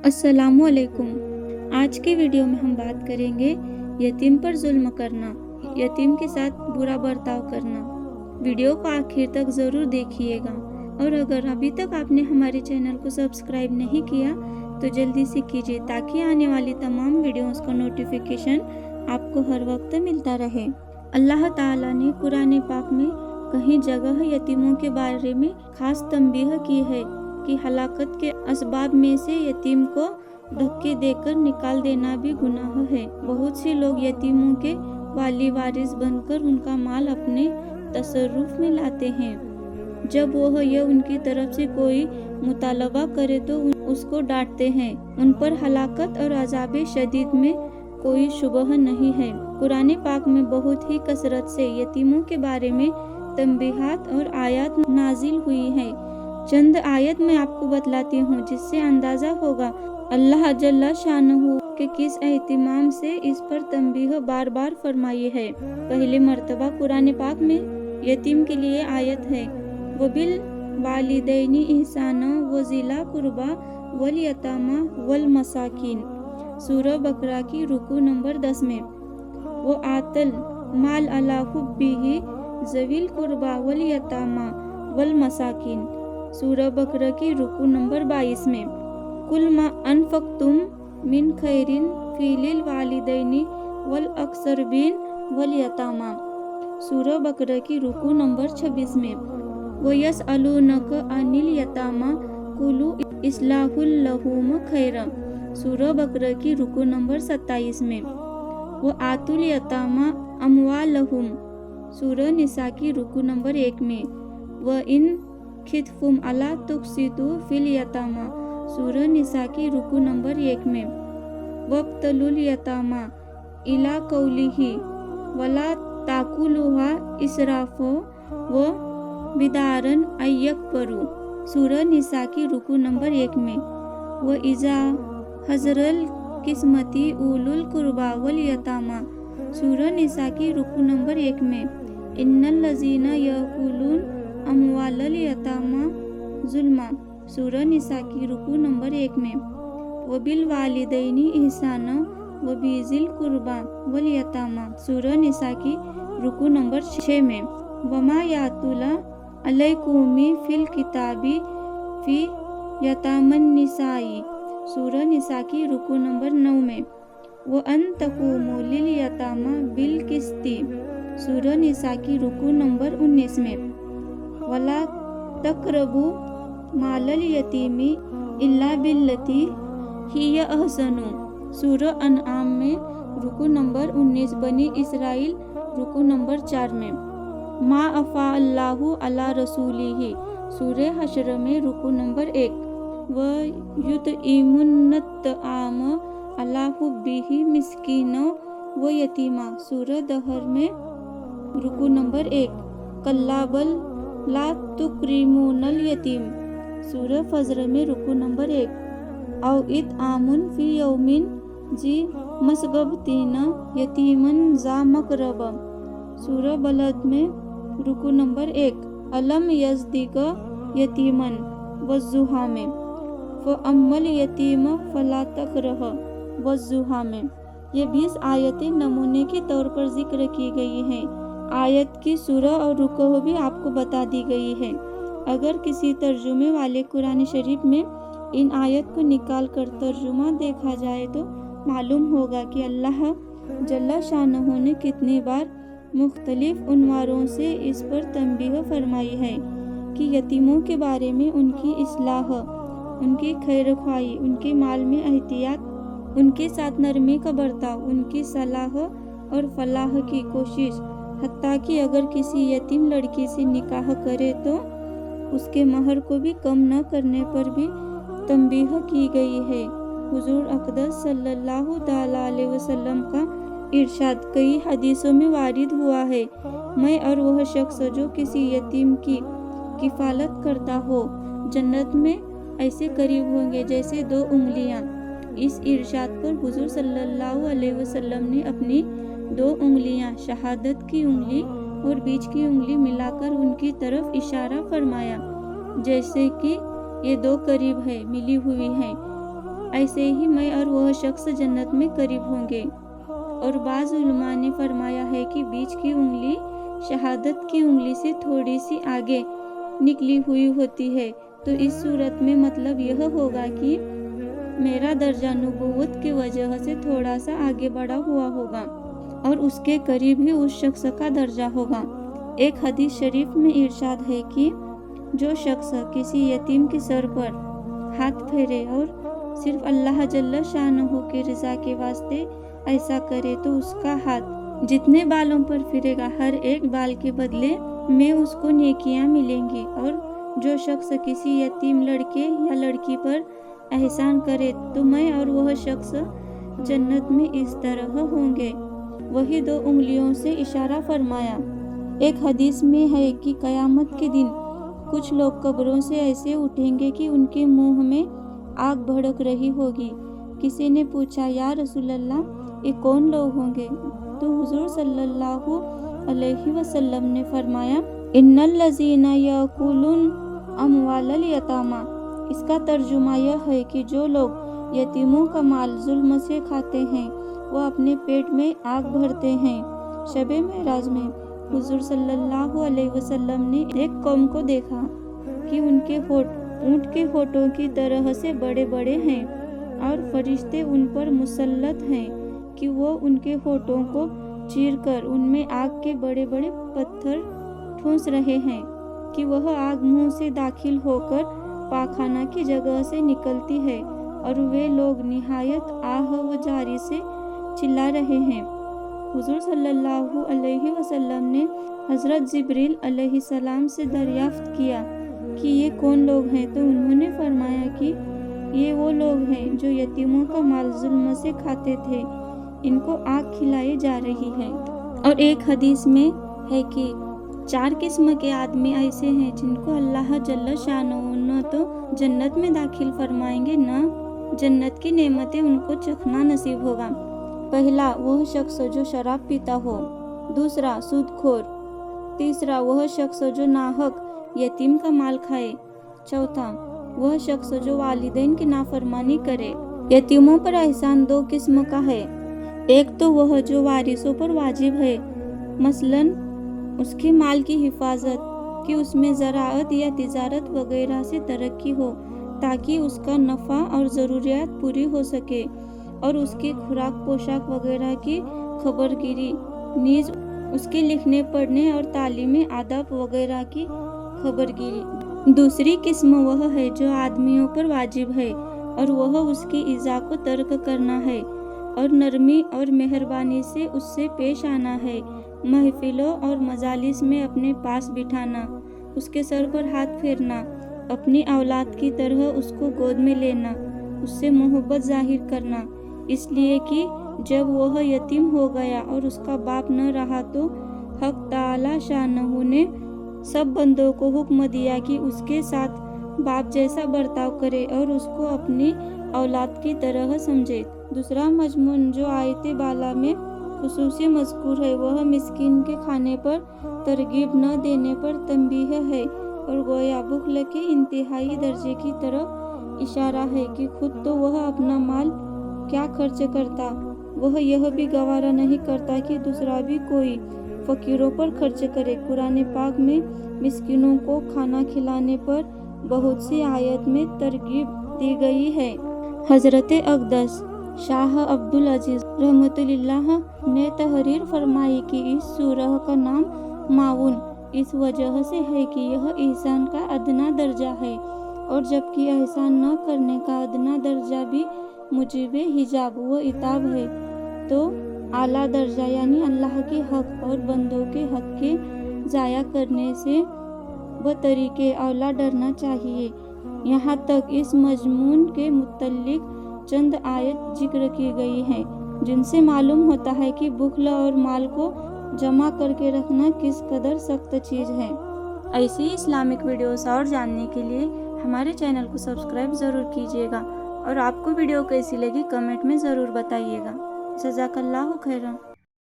अस्सलामुअलैकुम। आज के वीडियो में हम बात करेंगे यतीम पर जुल्म करना, यतीम के साथ बुरा बर्ताव करना। वीडियो को आखिर तक ज़रूर देखिएगा और अगर अभी तक आपने हमारे चैनल को सब्सक्राइब नहीं किया तो जल्दी से कीजिए ताकि आने वाली तमाम वीडियोस का नोटिफिकेशन आपको हर वक्त मिलता रहे। अल्लाह ताला ने कुरान पाक में कई जगह यतीमों के बारे में खास तंबीह की है कि हलाकत के असबाब में से यतीम को धक्के देकर निकाल देना भी गुनाह है। बहुत से लोग यतीमों के वाली वारिस बनकर उनका माल अपने तसर्रुफ में लाते हैं। जब वह यह उनकी तरफ से कोई मुतालबा करे तो उसको डांटते हैं। उन पर हलाकत और अजाब शदीद में कोई शुबह नहीं है। कुरान पाक में बहुत ही कसरत से यतीमों के बारे में तंबीहात और आयत नाजिल हुई है। चंद आयत मैं आपको बतलाती हूँ जिससे अंदाजा होगा अल्लाह जल्ला शानहू के किस एहतिमाम से इस पर तंबीह बार बार फरमाई है। पहले मर्तबा कुरान पाक में यतीम के लिए आयत है वबिल वालिदैनी ihसाना व ज़िला कुर्बा वल यतामा वल मसाकिन, सूरह बकरा की रुकू नंबर 10 में। वो आतल माल अला हुब्बिही ज़विल कुर्बा वल यतामा वल मसाकिन, सूरह बकरा की रुकू नंबर 22 में। कुल मा अनफक्तुम मिन खैरिन फीलिल वालिदैनी वल अक्सरबीन वल यतामा, सूरह बकरा की रुकू नंबर 26 में। व यसअलूनक अनिल यतामा कुलु इस्लाहुल लहुम खैरा, सूरह बकरा की रुकू नंबर 27 में। व आतुल यतामा अमवालहुम, सूरह निसा की रुकू नंबर 1 में। व इन खितफुम अला तुक्सितु फिल यतामा, सूरह निसा की रुकू नंबर 1 में। वक्तलुल यतामा इला कौलिही वला ताकुलुहा इसराफो व बिदारन अय्यकबरु, सूरह निसा की रुकू नंबर 1 में। व इजा हजरल किस्मती उलुल कुर्बा वल यतामा, सूरह निसा की रुकू नंबर 1 में। इन्नल लजीना यकुलून अमवालल यतामा जुल्मा, सूरह निसा की रुकू नंबर 1 में। व बिल वालिदैनी ihसाना व बिजिल कुर्बा वल यतामा, सूरह निसा की रुकू नंबर 6 में। वमा यातुला अलैकुमी फिल किताबी फी यतामन निसाई, सूरह निसा की रुकू नंबर 9 में। व अन तकुमु लिल यतामा बिल किस्ती, सूरह निसा की रुकू नंबर 19 में। वला तकरबू मालल यतीमी इल्ला बिल्लती हिय अहसनु, सूरह अनआम में रुकू नंबर 19। बनी इसराइल रुकू नंबर 4 में। मा अफा अल्लाहु अला रसूलिही, सूरह हशर में रुकू नंबर 1। व युतइमुन्नत आम अला हुब्बिही मिस्कीना व यतीमा, सूरह दहर में रुकू नंबर 1। कल्लाबल ला तुक्रिमुनल यतीम, सूरह फजर में रुकू नंबर 1। औ इत आमुन फी यौमिन जी मसगबतीना यतीमन जा मकरब, सूरह बलद में रुकू नंबर 1। अलम यज़दिक यतीमन वज़ुहा में। फ़अम्मल यतीम फला तकरह वज़ुहा में। ये 20 आयतें नमूने के तौर पर जिक्र की गई हैं। आयत की सूरह और रुकू भी आपको बता दी गई है। अगर किसी तर्जुमे वाले कुरान शरीफ में इन आयत को निकाल कर तर्जुमा देखा जाए तो मालूम होगा कि अल्लाह जल्ला शानहू ने कितनी बार मुख्तलिफ उन्वारों से इस पर तंबीह फरमाई है कि यतीमों के बारे में उनकी इस्लाह, उनकी खैरख्वाही, उनके माल में एहतियात, उनके साथ नरमी का बर्ताव, उनकी सलाह और फलाह की कोशिश, हत्ता कि अगर किसी यतीम लड़की से निकाह करे तो उसके महर को भी कम न करने पर भी तंबीह की गई है। हुजूर अक़दस सल्लल्लाहु ताला अलैहि वसल्लम का इरशाद कई हदीसों में वारिद हुआ है, मैं और वह शख्स जो किसी यतीम की किफ़ालत करता हो जन्नत में ऐसे करीब होंगे जैसे 2 उंगलियां। इस इरशाद पर हुजूर सल्लल्लाहु अलैहि वसल्लम ने अपनी 2 उंगलियां, शहादत की उंगली और बीच की उंगली मिलाकर उनकी तरफ इशारा फरमाया जैसे कि ये 2 करीब है, मिली हुई हैं। ऐसे ही मैं और वह शख्स जन्नत में करीब होंगे। और बाज़ उलमा ने फरमाया है कि बीच की उंगली शहादत की उंगली से थोड़ी सी आगे निकली हुई होती है। तो इस सूरत में मतलब यह होगा कि मेरा दर्जा नबूवत की वजह से थोड़ा सा आगे बढ़ा हुआ होगा और उसके करीब ही उस शख्स का दर्जा होगा। एक हदीस शरीफ में इरशाद है कि जो शख्स किसी यतीम के सर पर हाथ फेरे और सिर्फ अल्लाह जल्ल शानहू की रज़ा के वास्ते ऐसा करे तो उसका हाथ जितने बालों पर फिरेगा हर एक बाल के बदले में उसको नेकियां मिलेंगी। और जो शख्स किसी यतीम लड़के या लड़की पर एहसान करे तो मैं और वह शख्स जन्नत में इस तरह होंगे। वही 2 उंगलियों से इशारा फरमाया। एक हदीस में है कि क़यामत के दिन कुछ लोग कब्रों से ऐसे उठेंगे कि उनके मुंह में आग भड़क रही होगी। किसी ने पूछा, या रसूलल्लाह, ये कौन लोग होंगे? तो हुजूर सल्लल्लाहु अलैहि वसल्लम ने फरमाया, इन्नल लज़ीना याकुलून अमवालल यतामा। इसका तर्जुमा यह है कि जो लोग यतीमों का माल जुल्म से खाते हैं वह अपने पेट में आग भरते हैं। शबे मेराज में हुजूर सल्लल्लाहु अलैहि वसल्लम ने एक कौम को देखा कि उनके होठ ऊंट के होठों की तरह से बड़े बड़े हैं और फरिश्ते उन पर मुसल्लत हैं कि वो उनके होठों को चीरकर उनमें आग के बड़े बड़े पत्थर ठूंस रहे हैं कि वह आग मुंह से दाखिल होकर पाखाना की जगह से निकलती है और वे लोग निहायत आह व जारी से चिल्ला रहे हैं। हुजूर सल्लल्लाहु अलैहि वसल्लम ने हज़रत जिब्रील अलैहिस्सलाम से दरियाफ्त किया कि ये कौन लोग हैं? तो उन्होंने फरमाया कि ये वो लोग हैं जो यतीमों का माल जुल्म से खाते थे, इनको आग खिलाई जा रही है। और एक हदीस में है कि 4 किस्म के आदमी ऐसे हैं जिनको अल्लाह जल्ल शानहू न तो जन्नत में दाखिल फरमाएंगे न जन्नत की नेमतें उनको चखना नसीब होगा। पहला, वह शख्स जो शराब पीता हो। दूसरा, सूदखोर। तीसरा, वह शख्स जो नाहक यतीम का माल खाए। चौथा, वह शख्स जो वालिदैन की नाफरमानी करे। यतीमों पर एहसान 2 किस्म का है। एक तो वह जो वारिसों पर वाजिब है, मसलन उसके माल की हिफाजत, कि उसमें ज़राअत या तिजारत वगैरह से तरक्की हो ताकि उसका नफ़ा और ज़रूरियात पूरी हो सके, और उसकी खुराक पोशाक वगैरह की खबरगिरी, नीज उसके लिखने पढ़ने और तालीम आदाब वगैरह की खबरगिरी। दूसरी किस्म वह है जो आदमियों पर वाजिब है और वह उसकी इज़ा को तर्क करना है और नरमी और मेहरबानी से उससे पेश आना है। महफिलों और मजालिस में अपने पास बिठाना, उसके सर पर हाथ फेरना, अपनी औलाद की तरह उसको गोद में लेना, उससे मोहब्बत जाहिर करना, इसलिए कि जब वह यतीम हो गया और उसका बाप न रहा तो हक ताला शानहू ने सब बंदों को हुक्म दिया कि उसके साथ बाप जैसा बर्ताव करे और उसको अपनी औलाद की तरह समझे। दूसरा मजमून जो आयत बाला में खुसूसी मज़कूर है वह मिस्कीन के खाने पर तरगीब न देने पर तंबीह है और गोया बुख्ल के इंतहाई दर्जे की तरफ इशारा है कि खुद तो वह अपना माल क्या खर्च करता, वह यह भी गवारा नहीं करता कि दूसरा भी कोई फ़कीरों पर खर्च करे। कुरान पाक में मिस्कीनों को खाना खिलाने पर बहुत सी आयत में तरगीब दी गई है। हज़रत अक़दस शाह अब्दुल अजीज़ रहमतुल्लाह ने तहरीर फरमाई कि इस सूरह का नाम माउन इस वजह से है कि यह एहसान का अदना दर्जा है, और जबकि एहसान न करने का अदना दर्जा भी मुजीब हिजाब व इताब है, तो आला दर्जा यानी अल्लाह के हक और बंदों के हक के ज़ाया करने से बतरीके औला डरना चाहिए। यहाँ तक इस मजमून के मुतल्लिक चंद आयत जिक्र की गई हैं जिनसे मालूम होता है कि बुख्ल और माल को जमा करके रखना किस कदर सख्त चीज़ है। ऐसी इस्लामिक वीडियोस और जानने के लिए हमारे चैनल को सब्सक्राइब ज़रूर कीजिएगा और आपको वीडियो कैसी लगी कमेंट में ज़रूर बताइएगा। जज़ाकल्लाहु खैरन।